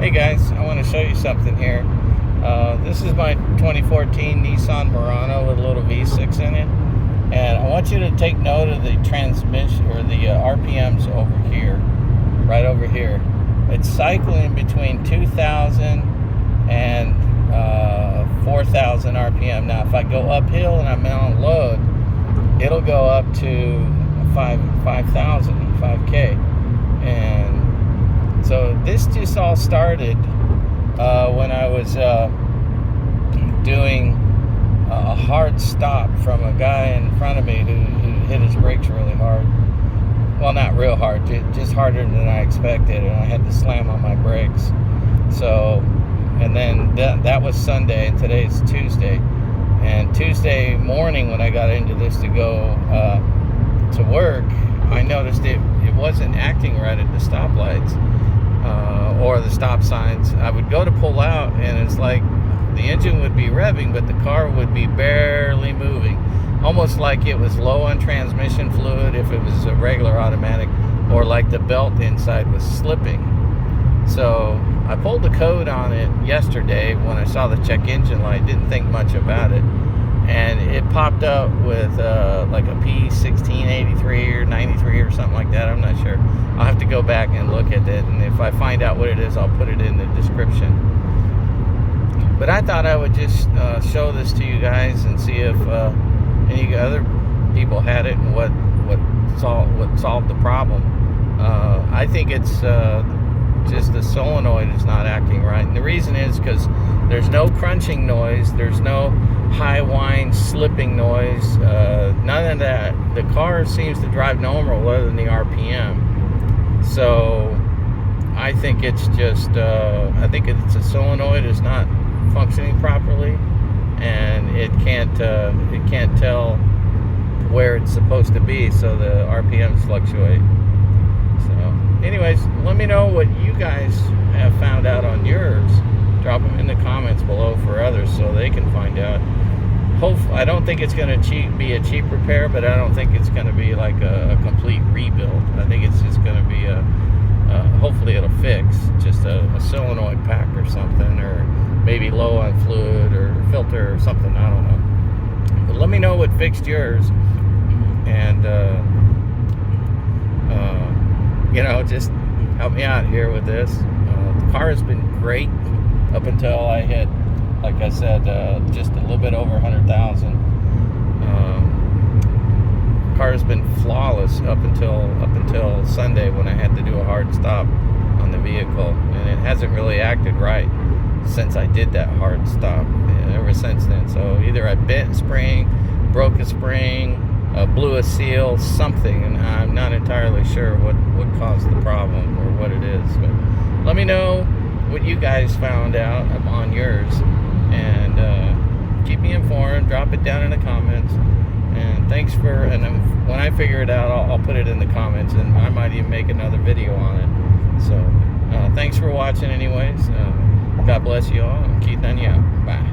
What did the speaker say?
Hey guys, I want to show you something here. This is my 2014 Nissan Murano with a little V6 in it, and I want you to take note of the transmission or the RPMs over here, right over here. It's cycling between 2,000 and 4,000 RPM. Now, if I go uphill and I'm on load, it'll go up to 5,000, 5K, and so this just all started when I was doing a hard stop from a guy in front of me who hit his brakes really hard. Well, not real hard, just harder than I expected, and I had to slam on my brakes. So, and then that was Sunday, and today's Tuesday. And Tuesday morning when I got into this to go to work, I noticed it wasn't acting right at the stoplights. Or the stop signs. I would go to pull out, and it's like the engine would be revving, but the car would be barely moving, almost like it was low on transmission fluid if it was a regular automatic, or like the belt inside was slipping. So I pulled the code on it yesterday when I saw the check engine light. Didn't think much about it, and it popped up with like a P1683 or 93 or something like that. I'm not sure. I'll have to go back and look at it, and if I find out what it is, I'll put it in the description. But I thought I would just show this to you guys and see if any other people had it and what solved the problem. I think it's just the solenoid is not acting right, and the reason is because there's no crunching noise, there's no high whine slipping noise, none of that. The car seems to drive normal other than the RPM. So I think it's just I think it's a solenoid is not functioning properly, and it can't tell where it's supposed to be, so the RPMs fluctuate. So anyways, let me know what you guys have found out on yours. Drop them in the comments below for others so they can find out. I don't think it's going to be a cheap repair, but I don't think it's going to be like a complete rebuild. I think it's just going to be hopefully it'll fix just a solenoid pack or something, or maybe low on fluid or filter or something. I don't know. But let me know what fixed yours, and just help me out here with this. The car has been great up until I hit, like I said, just a little bit over 100,000. Car has been flawless up until Sunday when I had to do a hard stop on the vehicle, and it hasn't really acted right since I did that hard stop. Ever since then, so either I bent a spring, broke a spring, blew a seal, something, and I'm not entirely sure what caused the problem or what it is. But let me know what you guys found out on yours, and keep me informed. Drop it down in the comments, and thanks for, and when I figure it out, I'll put it in the comments, and I might even make another video on it. So thanks for watching anyways. God bless you all, and keep on you out. Bye.